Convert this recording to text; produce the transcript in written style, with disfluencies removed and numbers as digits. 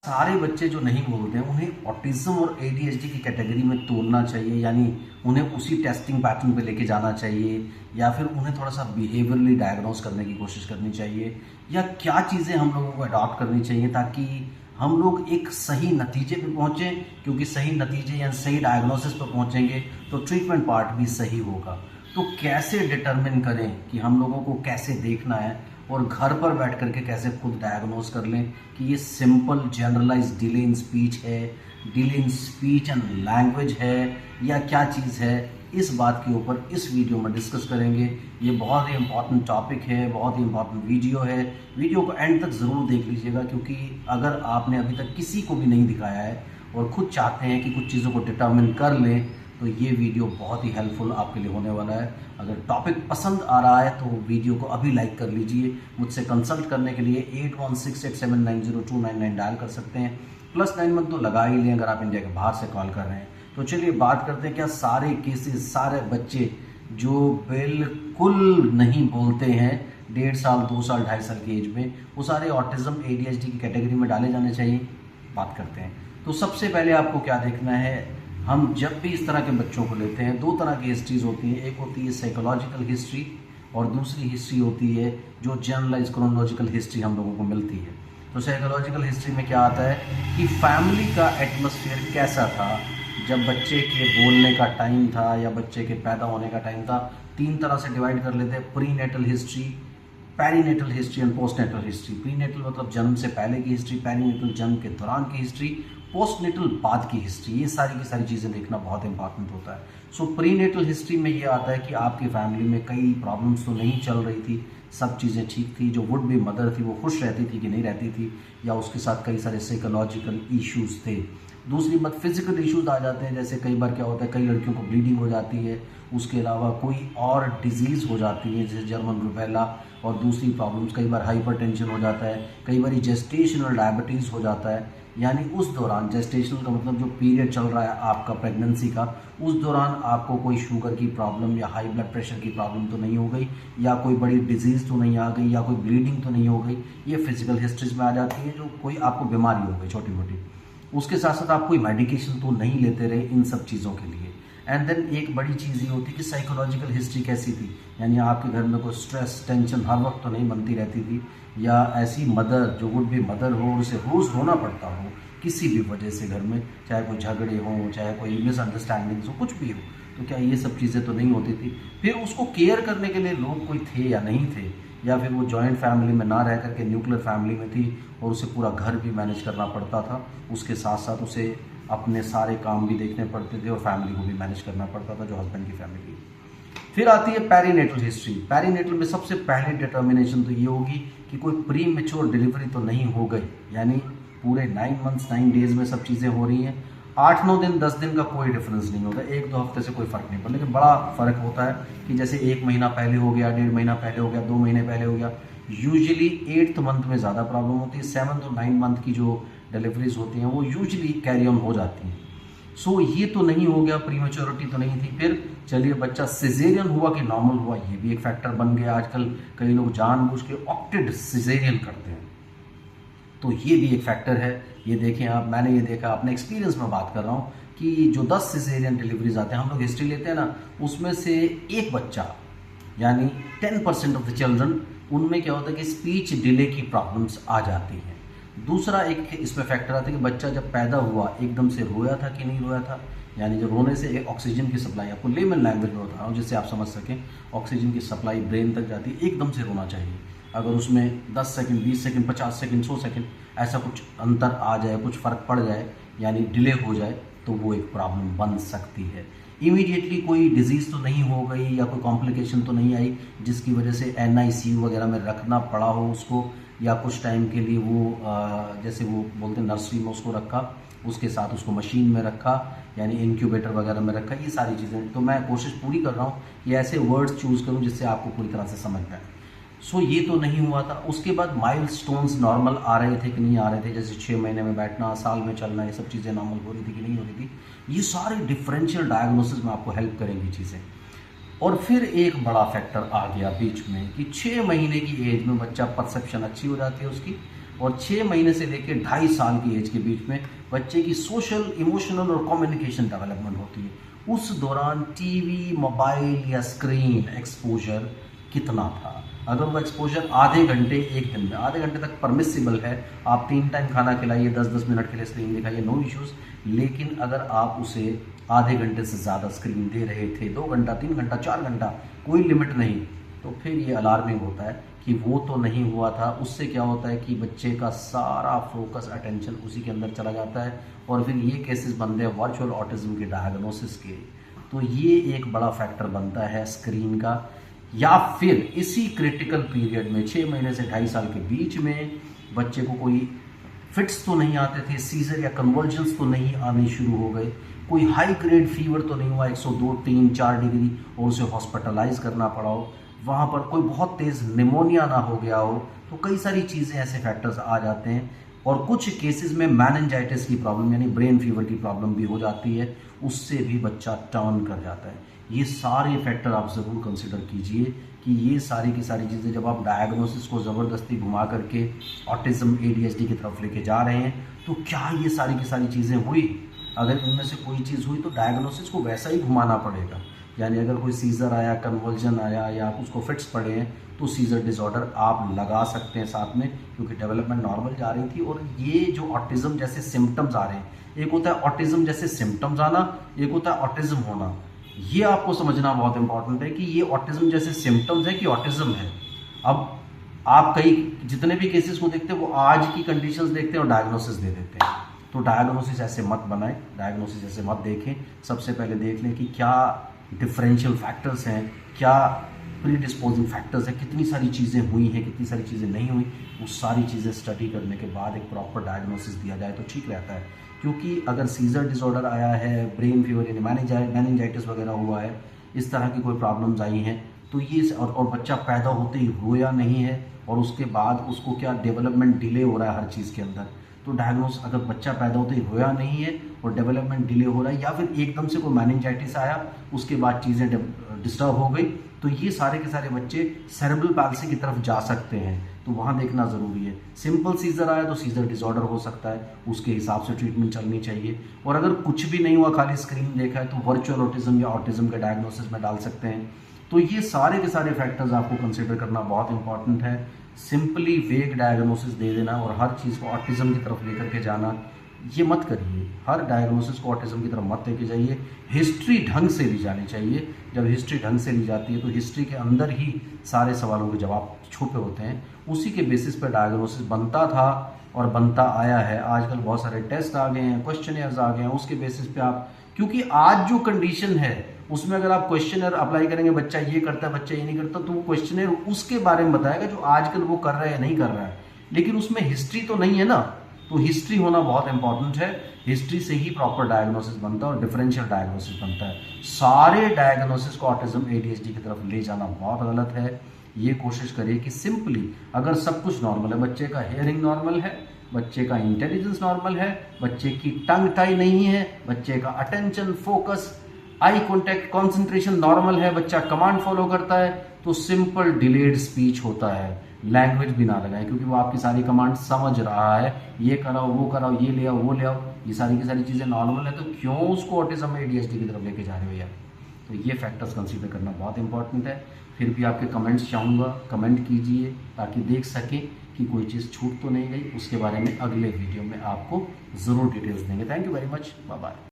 सारे बच्चे जो नहीं बोलते हैं उन्हें ऑटिज्म और एडीएचडी की कैटेगरी में तोड़ना चाहिए, यानी उन्हें उसी टेस्टिंग पैटर्न पे लेके जाना चाहिए, या फिर उन्हें थोड़ा सा बिहेवियरली डायग्नोस करने की कोशिश करनी चाहिए, या क्या चीज़ें हम लोगों को अडॉप्ट करनी चाहिए ताकि हम लोग एक सही नतीजे पे पहुँचें। क्योंकि सही नतीजे या सही डायग्नोसिस पर पहुँचेंगे तो ट्रीटमेंट पार्ट भी सही होगा। तो कैसे डिटरमिन करें कि हम लोगों को कैसे देखना है और घर पर बैठ करके कैसे खुद डायग्नोस कर लें कि ये simple generalize delay in speech है, delay in speech and language है, या क्या चीज़ है। इस बात के ऊपर इस वीडियो में डिस्कस करेंगे। ये बहुत ही इंपॉर्टेंट टॉपिक है, बहुत ही इंपॉर्टेंट वीडियो है। वीडियो को एंड तक ज़रूर देख लीजिएगा, क्योंकि अगर आपने अभी तक किसी को भी नहीं दिखाया है और खुद चाहते हैं कि कुछ चीज़ों को डिटर्मिन कर लें, तो ये वीडियो बहुत ही हेल्पफुल आपके लिए होने वाला है। अगर टॉपिक पसंद आ रहा है तो वीडियो को अभी लाइक कर लीजिए। मुझसे कंसल्ट करने के लिए 8168790299 डायल कर सकते हैं। +9 मत तो लगा ही लें अगर आप इंडिया के बाहर से कॉल कर रहे हैं। तो चलिए बात करते हैं, क्या सारे केसेस, सारे बच्चे जो बिल्कुल नहीं बोलते हैं 1.5 साल, 2 साल, 2.5 साल की एज में, वो सारे ऑटिज्म एडीएचडी की कैटेगरी में डाले जाने चाहिए? बात करते हैं। तो सबसे पहले आपको क्या देखना है, हम जब भी इस तरह के बच्चों को लेते हैं, 2 तरह की हिस्ट्रीज होती हैं। एक होती है साइकोलॉजिकल हिस्ट्री और दूसरी हिस्ट्री होती है जो जनरलाइज क्रोनोलॉजिकल हिस्ट्री हम लोगों को मिलती है। तो साइकोलॉजिकल हिस्ट्री में क्या आता है कि फैमिली का एटमॉस्फेयर कैसा था जब बच्चे के बोलने का टाइम था या बच्चे के पैदा होने का टाइम था। 3 तरह से डिवाइड कर लेते हैं, prenatal history, perinatal history and postnatal history. Prenatal मतलब जन्म से पहले की हिस्ट्री, पेरीनेटल जन्म के दौरान की हिस्ट्री, पोस्टनेटल बाद की हिस्ट्री। ये सारी की सारी चीज़ें देखना बहुत इंपॉर्टेंट होता है। सो प्रीनेटल हिस्ट्री में ये आता है कि आपकी फैमिली में कई प्रॉब्लम्स तो नहीं चल रही थी, सब चीज़ें ठीक थी। जो वुड बी मदर थी वो खुश रहती थी कि नहीं रहती थी, या उसके साथ कई सारे साइकोलॉजिकल इश्यूज थे। दूसरी बात, फिजिकल इश्यूज आ जाते हैं, जैसे कई बार क्या होता है, कई लड़कियों को ब्लीडिंग हो जाती है, उसके अलावा कोई और डिजीज़ हो जाती है जैसे जर्मन रुबेला, और दूसरी प्रॉब्लम्स कई बार हाइपरटेंशन हो जाता है, कई बार जेस्टेशनल डायबिटीज़ हो जाता है। यानी उस दौरान, जेस्टेशनल का मतलब जो पीरियड चल रहा है आपका प्रेगनेंसी का, उस दौरान आपको कोई शुगर की प्रॉब्लम या हाई ब्लड प्रेशर की प्रॉब्लम तो नहीं हो गई, या कोई बड़ी डिजीज़ तो नहीं आ गई, या कोई ब्लीडिंग तो नहीं हो गई। ये फिजिकल हिस्ट्रीज में आ जाती है, जो कोई आपको बीमारी हो गई छोटी मोटी। उसके साथ साथ आप कोई मेडिकेशन तो नहीं लेते रहे इन सब चीज़ों के लिए। एंड देन एक बड़ी चीज़ ये होती है कि साइकोलॉजिकल हिस्ट्री कैसी थी, यानी आपके घर में कोई स्ट्रेस, टेंशन हर वक्त तो नहीं बनती रहती थी, या ऐसी मदर जो वुड भी मदर हो और उसे रोज़ रोना पड़ता हो किसी भी वजह से घर में, चाहे कोई झगड़े हों, चाहे कोई मिसअंडरस्टैंडिंग्स हो, कुछ भी हो। तो क्या ये सब चीज़ें तो नहीं होती थी? फिर उसको केयर करने के लिए लोग कोई थे या नहीं थे, या फिर वो जॉइंट फैमिली में ना रह करके न्यूक्लियर फैमिली में थी और उसे पूरा घर भी मैनेज करना पड़ता था, उसके साथ साथ उसे अपने सारे काम भी देखने पड़ते थे और फैमिली को भी मैनेज करना पड़ता था, जो हस्बैंड की फैमिली। फिर आती है पेरीनेटल हिस्ट्री। पेरीनेटल में सबसे पहले डिटर्मिनेशन तो ये होगी कि कोई प्री मेच्योर डिलीवरी तो नहीं हो गई, यानी पूरे 9 मंथ्स 9 डेज में सब चीज़ें हो रही हैं। 8-9 दिन 10 दिन का कोई डिफरेंस नहीं होता, 1-2 हफ्ते से कोई फ़र्क नहीं पड़ता। लेकिन बड़ा फ़र्क होता है कि जैसे 1 महीना पहले हो गया, 1.5 महीना पहले हो गया, 2 महीने पहले हो गया। यूजुअली 8th मंथ में ज़्यादा प्रॉब्लम होती है। 7th और 9th मंथ की जो डिलीवरीज होती हैं वो यूजुअली कैरी ऑन हो जाती हैं। सो ये तो नहीं हो गया, प्रीमेच्योरिटी तो नहीं थी। फिर चलिए बच्चा सिजेरियन हुआ कि नॉर्मल हुआ, ये भी एक फैक्टर बन गया। आजकल कई लोग जानबूझ के ऑप्टेड सिजेरियन करते हैं, तो ये भी एक फैक्टर है। ये देखें आप, मैंने ये देखा, अपने एक्सपीरियंस में बात कर रहा हूँ कि जो 10 सिजेरियन डिलीवरीज आते हैं, हम लोग हिस्ट्री लेते हैं ना, उसमें से एक बच्चा, यानी 10% ऑफ द चिल्ड्रन, उनमें क्या होता है कि स्पीच डिले की प्रॉब्लम्स आ जाती हैं। दूसरा एक इसमें फैक्टर आता है कि बच्चा जब पैदा हुआ एकदम से रोया था कि नहीं रोया था, यानी जब रोने से एक ऑक्सीजन की सप्लाई, आपको लेमन लैंग्वेज में बता रहा हूँ जिससे आप समझ सकें, ऑक्सीजन की सप्लाई ब्रेन तक जाती है, एकदम से रोना चाहिए। अगर उसमें 10 सेकंड, 20 सेकंड, 50 सेकंड, 100 सेकंड ऐसा कुछ अंतर आ जाए, कुछ फ़र्क पड़ जाए, यानी डिले हो जाए, तो वो एक प्रॉब्लम बन सकती है। इमीडिएटली कोई डिजीज़ तो नहीं हो गई या कोई कॉम्प्लिकेशन तो नहीं आई जिसकी वजह से NICU वगैरह में रखना पड़ा हो उसको, या कुछ टाइम के लिए वो जैसे वो बोलते हैं नर्सरी में उसको रखा, उसके साथ उसको मशीन में रखा, यानी इंक्यूबेटर वगैरह में रखा। ये सारी चीज़ें तो मैं कोशिश पूरी कर रहा हूँ कि ऐसे वर्ड्स चूज़ करूँ जिससे आपको पूरी तरह से समझ में आए। सो ये तो नहीं हुआ था। उसके बाद माइलस्टोन्स नॉर्मल आ रहे थे कि नहीं आ रहे थे, जैसे 6 महीने में बैठना, साल में चलना, ये सब चीज़ें नॉर्मल हो रही थी कि नहीं हो रही थी। ये सारे डिफरेंशियल डायग्नोसिस में आपको हेल्प करेंगी चीज़ें। और फिर एक बड़ा फैक्टर आ गया बीच में कि 6 महीने की एज में बच्चा परसेप्शन अच्छी हो जाती है उसकी, और 6 महीने से लेकर 2.5 साल की एज के बीच में बच्चे की सोशल, इमोशनल और कम्युनिकेशन डेवलपमेंट होती है। उस दौरान टीवी, मोबाइल या स्क्रीन एक्सपोजर कितना था? अगर वो एक्सपोजर आधे घंटे एक दिन में, आधे घंटे तक परमिसिबल है, आप 3 टाइम खाना खिलाइए, 10-10 मिनट के लिए स्क्रीन दिखाइए, नो इश्यूज़। लेकिन अगर आप उसे आधे घंटे से ज़्यादा स्क्रीन दे रहे थे, 2 घंटा, 3 घंटा, 4 घंटा, कोई लिमिट नहीं, तो फिर ये अलार्मिंग होता है कि वो तो नहीं हुआ था। उससे क्या होता है कि बच्चे का सारा फोकस, अटेंशन उसी के अंदर चला जाता है और फिर ये केसेस बनते हैं वर्चुअल ऑटिज्म के डायग्नोसिस के। तो ये एक बड़ा फैक्टर बनता है स्क्रीन का। या फिर इसी क्रिटिकल पीरियड में 6 महीने से 2.5 साल के बीच में बच्चे को कोई फिट्स तो नहीं आते थे, सीजर या कन्वर्जन्स तो नहीं आने शुरू हो गए, कोई हाई ग्रेड फीवर तो नहीं हुआ 102, 3, 4 डिग्री और उसे हॉस्पिटलाइज करना पड़ा हो, वहाँ पर कोई बहुत तेज़ निमोनिया ना हो गया हो। तो कई सारी चीज़ें, ऐसे फैक्टर्स आ जाते हैं। और कुछ केसेस में मेनिंजाइटिस की प्रॉब्लम यानी ब्रेन फीवर की प्रॉब्लम भी हो जाती है, उससे भी बच्चा टर्न कर जाता है। ये सारे फैक्टर आप ज़रूर कंसिडर कीजिए कि ये सारी की सारी चीज़ें जब आप डायग्नोसिस को ज़बरदस्ती घुमा करके ऑटिज़म ADHD की तरफ लेके जा रहे हैं, तो क्या ये सारी की सारी चीज़ें हुई? अगर इनमें से कोई चीज़ हुई तो डायग्नोसिस को वैसा ही घुमाना पड़ेगा। यानी अगर कोई सीज़र आया, कन्वर्जन आया या उसको फिट्स पड़े हैं, तो सीज़र डिसऑर्डर आप लगा सकते हैं साथ में, क्योंकि डेवलपमेंट नॉर्मल जा रही थी। और ये जो ऑटिज़म जैसे सिम्टम्स आ रहे हैं, एक होता है ऑटिज़म जैसे सिम्टम्स आना, एक होता है ऑटिज़म होना। ये आपको समझना बहुत इंपॉर्टेंट है कि ये ऑटिज़म जैसे सिम्टम्स है कि ऑटिज़म है। अब आप कई जितने भी केसेस को देखते हैं वो आज की कंडीशंस देखते हैं और डायग्नोसिस दे देते हैं। तो डायग्नोसिस ऐसे मत बनाएं, डायग्नोसिस ऐसे मत देखें। सबसे पहले देख लें कि क्या डिफरेंशियल फैक्टर्स हैं, क्या प्रीडिस्पोजिंग फैक्टर्स हैं, कितनी सारी चीज़ें हुई हैं, कितनी सारी चीज़ें नहीं हुई। वो सारी चीज़ें स्टडी करने के बाद एक प्रॉपर डायग्नोसिस दिया जाए तो ठीक रहता है। क्योंकि अगर सीजर डिसऑर्डर आया है, ब्रेन फीवर यानी मैनिंजाइटिस वगैरह हुआ है, इस तरह की कोई प्रॉब्लम्स आई हैं, तो ये और बच्चा पैदा होते ही रोया नहीं है और उसके बाद उसको क्या डेवलपमेंट डिले हो रहा है हर चीज़ के अंदर, तो डायग्नोस अगर बच्चा पैदा होते ही रोया नहीं है और डेवलपमेंट डिले हो रहा है, या फिर एकदम से कोई मैनिंजाइटिस आया उसके बाद चीज़ें डिस्टर्ब हो गई, तो ये सारे के सारे बच्चे सेरेब्रल पैल्सी की तरफ जा सकते हैं। तो वहाँ देखना ज़रूरी है। सिंपल सीजर आया तो सीजर डिसऑर्डर हो सकता है, उसके हिसाब से ट्रीटमेंट चलनी चाहिए। और अगर कुछ भी नहीं हुआ, खाली स्क्रीन देखा है, तो वर्चुअल ऑटिज्म या ऑटिज्म के डायग्नोसिस में डाल सकते हैं। तो ये सारे के सारे फैक्टर्स आपको कंसिडर करना बहुत इंपॉर्टेंट है। सिंपली वेग डायग्नोसिस दे देना और हर चीज़ को ऑटिज्म की तरफ लेकर के जाना, ये मत करिए। हर डायग्नोसिस को ऑटिज्म की तरफ मत लेके जाइए। हिस्ट्री ढंग से ली जानी चाहिए। जब हिस्ट्री ढंग से ली जाती है तो हिस्ट्री के अंदर ही सारे सवालों के जवाब छुपे होते हैं। उसी के बेसिस पर डायग्नोसिस बनता था और बनता आया है। आजकल बहुत सारे टेस्ट आ गए हैं, क्वेश्चनर्स आ गए हैं, उसके बेसिस पे आप, क्योंकि आज जो कंडीशन है उसमें अगर आप क्वेश्चनर अप्लाई करेंगे, बच्चा ये करता है, बच्चा ये नहीं करता, तो वो क्वेश्चनर उसके बारे में बताएगा जो आजकल वो कर रहा है या नहीं कर रहा है, लेकिन उसमें हिस्ट्री तो नहीं है ना। तो हिस्ट्री होना बहुत इंपॉर्टेंट है। हिस्ट्री से ही प्रॉपर डायग्नोसिस बनता है और डिफरेंशियल डायग्नोसिस बनता है। सारे डायग्नोसिस को ऑटिज्म ADHD की तरफ ले जाना बहुत गलत है। ये कोशिश करिए कि सिंपली अगर सब कुछ नॉर्मल है, बच्चे का हेयरिंग नॉर्मल है, बच्चे का इंटेलिजेंस नॉर्मल है, बच्चे की टंग टाई नहीं है, बच्चे का attention, focus, eye contact, concentration normal है, बच्चा कमांड फॉलो करता है, तो सिंपल डिलेड स्पीच होता है। लैंग्वेज भी ना लगाएं, क्योंकि वो आपकी सारी कमांड समझ रहा है, ये कराओ, वो कराओ, ये ले आओ, वो ले आओ, ये सारी की सारी चीज़ें नॉर्मल है, तो क्यों उसको ऑटिज्म ADHD की तरफ लेके जा रहे हो यार। तो ये फैक्टर्स कंसीडर करना बहुत इंपॉर्टेंट है। फिर भी आपके कमेंट्स चाहूँगा, कमेंट कीजिए ताकि देख सकें कि कोई चीज़ छूट तो नहीं गई। उसके बारे में अगले वीडियो में आपको ज़रूर डिटेल्स देंगे। Thank you very much, bye bye.